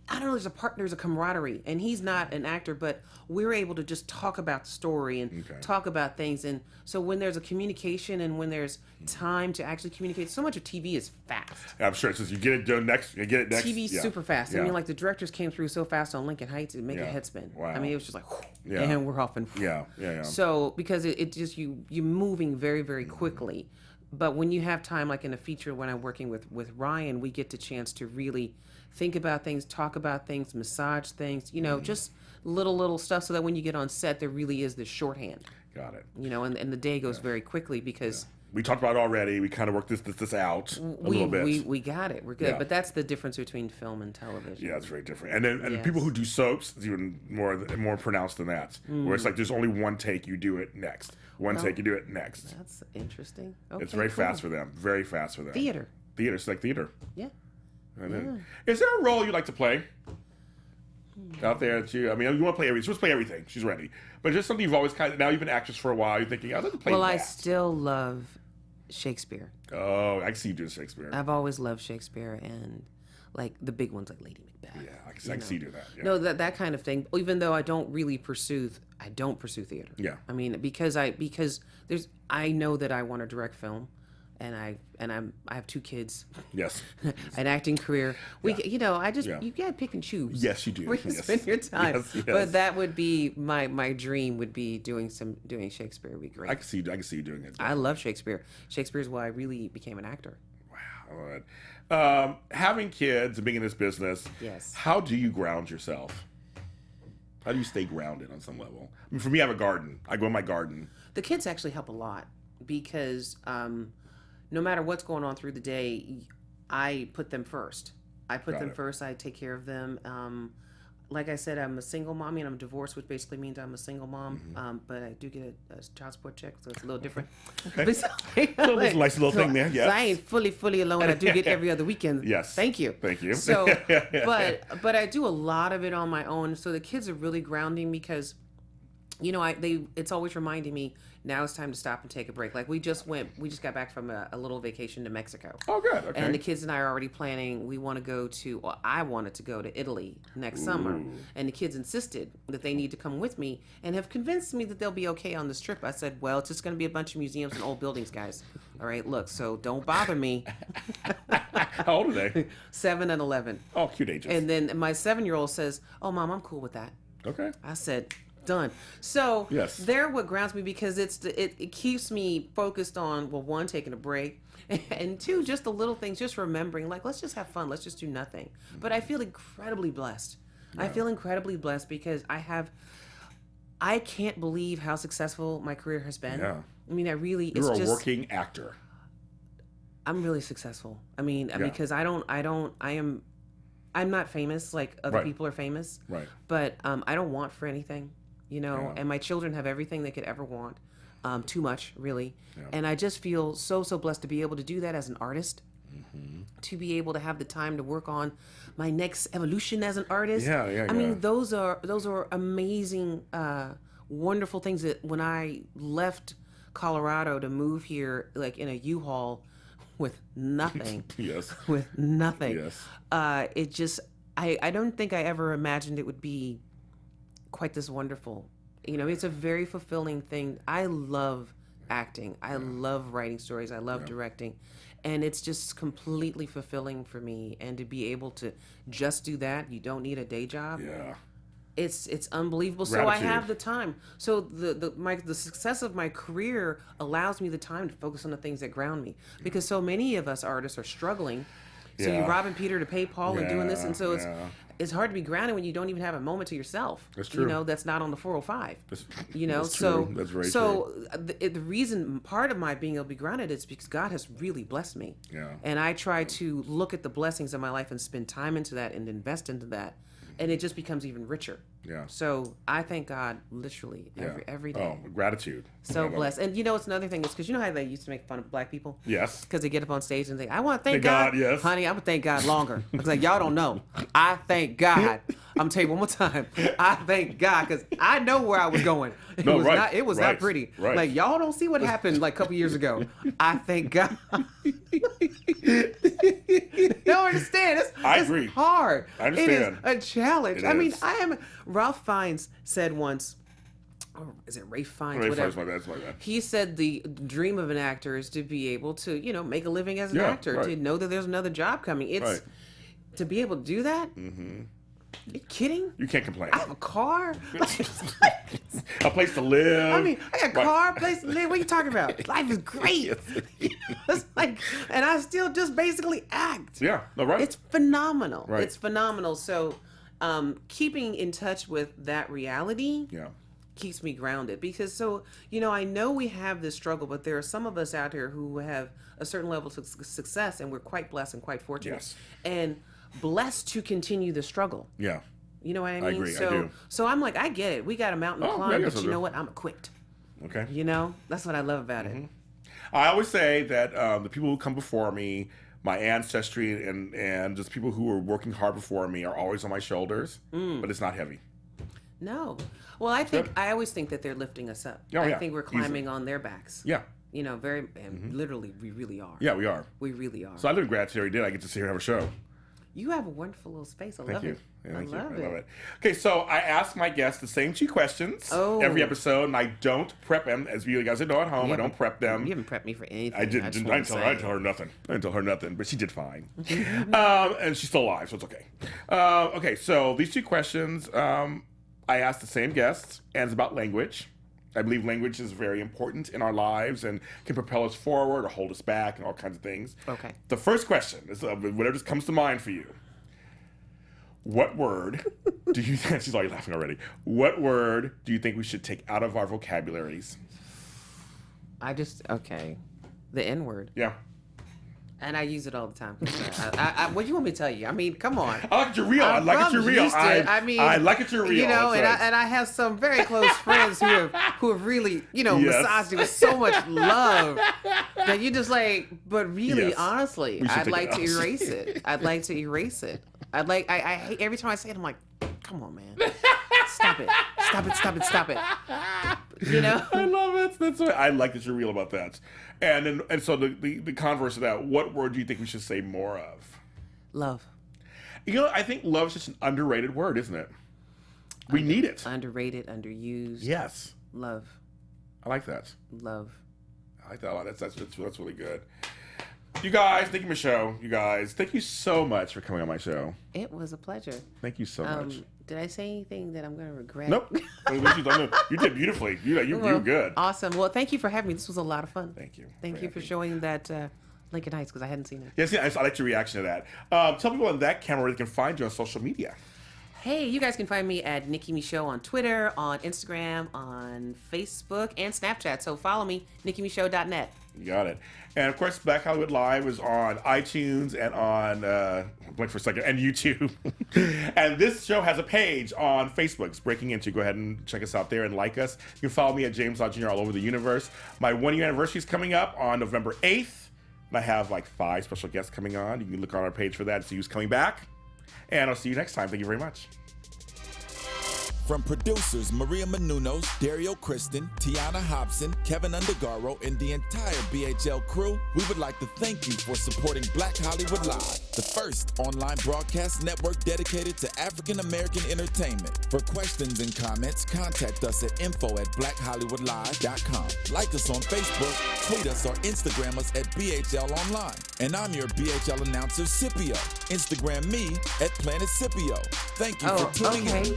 I don't know, there's a camaraderie, and he's not an actor, but we're able to just talk about the story and talk about things. And so when there's a communication and when there's time to actually communicate, so much of TV is fast. I'm sure. Since you get it done next, you get it next. TV's super fast. I mean, like the directors came through so fast on Lincoln Heights, it made a head spin. Wow. I mean, it was just like, and we're off and yeah. So because it just you're moving very, very quickly. But when you have time, like in a feature when I'm working with Ryan, we get the chance to really think about things, talk about things, massage things, just little stuff so that when you get on set, there really is this shorthand. Got it. And the day goes very quickly because... We talked about it already. We kind of worked this out a little bit. We got it. We're good. Yeah. But that's the difference between film and television. Yeah, it's very different. And people who do soaps, it's even more pronounced than that. Where it's like there's only one take, you do it next. Take, you do it next. That's interesting. Okay, it's very fast for them. Very fast for them. Theater. It's like theater. Yeah. Is there a role you like to play out there that you want to play everything? She's supposed to play everything. She's ready. But just something you've always now you've been an actress for a while. You're thinking, I'd like to play that. Well, I still love Shakespeare. Oh, I can see you doing Shakespeare. I've always loved Shakespeare and like the big ones like Lady Macbeth. Yeah, I can see you do that. Yeah. No, that kind of thing. Even though I don't pursue theater. Yeah. I mean, because I know that I want to direct film. And I have 2 kids. Yes. An acting career. You gotta pick and choose. Yes, you do. Where you spend your time. Yes. But that would be my dream. Would be doing Shakespeare. Would be great. I can see you doing it. I love Shakespeare. Shakespeare is why I really became an actor. Wow. All right. Having kids and being in this business. Yes. How do you ground yourself? How do you stay grounded on some level? I mean, for me, I have a garden. I go in my garden. The kids actually help a lot because. No matter what's going on through the day, I put them first. I take care of them. Like I said, I'm a single mommy and I'm divorced, which basically means I'm a single mom. Mm-hmm. But I do get a child support check, so it's a little different. Okay. So it's a nice little thing there. Yes. So I ain't fully alone. I do get every other weekend. Yes. Thank you. So, but I do a lot of it on my own. So the kids are really grounding because, it's always reminding me now it's time to stop and take a break. Like we just got back from a little vacation to Mexico. Oh, good. Okay. And the kids and I are already planning. We want to go to, well, I wanted to go to Italy next summer. And the kids insisted that they need to come with me and have convinced me that they'll be okay on this trip. I said, well, it's just going to be a bunch of museums and old buildings, guys. All right, look, so don't bother me. How old are they? 7 and 11. Oh, cute ages. And then my 7-year-old says, oh, Mom, I'm cool with that. Okay. I said, done. So they're what grounds me because it keeps me focused on, well, one, taking a break, and two, just the little things, just remembering, like, let's just have fun. Let's just do nothing. But I feel incredibly blessed. Yeah. I feel incredibly blessed because I can't believe how successful my career has been. Yeah. I mean, You're a working actor. I'm really successful. I mean, because I'm not famous like other people are famous. Right. But I don't want for anything, and my children have everything they could ever want. Too much, really. Yeah. And I just feel so blessed to be able to do that as an artist, to be able to have the time to work on my next evolution as an artist. I mean, those are amazing, wonderful things that when I left Colorado to move here, like in a U-Haul with nothing. With nothing. It just, I don't think I ever imagined it would be quite this wonderful. It's a very fulfilling thing. I love acting. I love writing stories. I love directing. And it's just completely fulfilling for me. And to be able to just do that, you don't need a day job. Yeah. It's unbelievable. Gratitude. So I have the time. So the success of my career allows me the time to focus on the things that ground me. Because so many of us artists are struggling. So you're robbing Peter to pay Paul and doing this, and so it's hard to be grounded when you don't even have a moment to yourself. That's true. That's not on the 405. That's so true. That's very true. So the reason, part of my being able to be grounded is because God has really blessed me. Yeah. And I try to look at the blessings of my life and spend time into that and invest into that. And it just becomes even richer. Yeah. So I thank God literally every day. Oh, gratitude. So blessed. And it's another thing is because you know how they used to make fun of black people? Yes. Because they get up on stage and say, I want to thank God. Yes. Honey, I'm going to thank God longer. I was like, y'all don't know. I thank God. I'm going to tell you one more time. I thank God because I know where I was going. It was not pretty. Right. Like, y'all don't see what happened like a couple years ago. I thank God. Don't understand. It's agree. hard. I understand. It is a challenge. I mean, Ralph Fiennes said once, or is it Rafe Fiennes? Whatever. That's my bad. He said the dream of an actor is to be able to, make a living as an actor, to know that there's another job coming. It's to be able to do that. Mm-hmm. Are you kidding? You can't complain. I have a car. A place to live. I mean, I got a car, a place to live. What are you talking about? Life is great. It's like, and I still just basically act. Yeah, no, right. It's phenomenal. Right. It's phenomenal. So, keeping in touch with that reality keeps me grounded because I know we have this struggle, but there are some of us out here who have a certain level of success, and we're quite blessed and quite fortunate. Yes. And blessed to continue the struggle. Yeah. You know what I mean? I agree. I do. So I'm like, I get it. We got a mountain to climb, but you know what? I'm equipped. Okay. That's what I love about it. I always say that the people who come before me, my ancestry and just people who are working hard before me are always on my shoulders, but it's not heavy. No. Well, I always think that they're lifting us up. Oh, I think we're climbing on their backs. Yeah. Literally, we really are. Yeah, we are. We really are. So I live in gratitude every day. I get to see her have a show. You have a wonderful little space. I love it. Yeah, I love it. Okay, so I ask my guests the same 2 questions every episode, and I don't prep them. As you guys know at home, I don't prep them. You haven't prepped me for anything. I didn't tell her nothing. I didn't tell her nothing, but she did fine. And she's still alive, so it's okay. Okay, so these 2 questions, I ask the same guests, and it's about language. I believe language is very important in our lives and can propel us forward or hold us back and all kinds of things. Okay. The first question is whatever just comes to mind for you. What word do you think, she's already laughing already. What word do you think we should take out of our vocabularies? The N-word. Yeah. And I use it all the time. What do you want me to tell you? I mean, come on. I like it you're real. I like it you're real. I like it you're real. And I have some very close friends who have really, massaged it with so much love that you just like, but really, honestly, I'd like to erase it. I'd like to erase it. I hate every time I say it, I'm like, come on, man. Stop it. You know? I love it. That's why I like that you're real about that. And so the converse of that, what word do you think we should say more of? Love. You know, I think love is just an underrated word, isn't it? We need it. Underrated, underused. Yes. Love. I like that. Love. I like that a lot. That's really good. You guys, Nicki Micheaux, you guys, thank you so much for coming on my show. It was a pleasure. Thank you so much. Did I say anything that I'm going to regret? Nope. You did beautifully. You good. Awesome. Well, thank you for having me. This was a lot of fun. Thank you. Thank you for showing that Lincoln Heights, because I hadn't seen it. Yes, I liked your reaction to that. Tell people on that camera where they can find you on social media. Hey, you guys can find me at Nicki Micheaux on Twitter, on Instagram, on Facebook, and Snapchat. So follow me, NickiMicheaux.net. You got it. And of course, Black Hollywood Live is on iTunes and on blank for a second, and YouTube. And this show has a page on Facebook. It's Breaking Into. Go ahead and check us out there and like us. You can follow me at James Lott Jr. all over the universe. My 1-year anniversary is coming up on November 8th. And I have like 5 special guests coming on. You can look on our page for that and see who's coming back. And I'll see you next time. Thank you very much. From producers Maria Menounos, Dario Kristen, Tiana Hobson, Kevin Undergaro, and the entire BHL crew, we would like to thank you for supporting Black Hollywood Live, the first online broadcast network dedicated to African American entertainment. For questions and comments, contact us at info@blackhollywoodlive.com. Like us on Facebook, tweet us, or Instagram us at BHL Online. And I'm your BHL announcer, Scipio. Instagram me at Planet Scipio. Thank you for tuning in.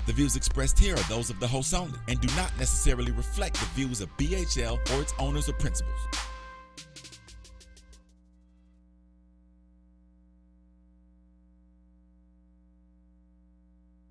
The views expressed here are those of the hosts only and do not necessarily reflect the views of BHL or its owners or principals.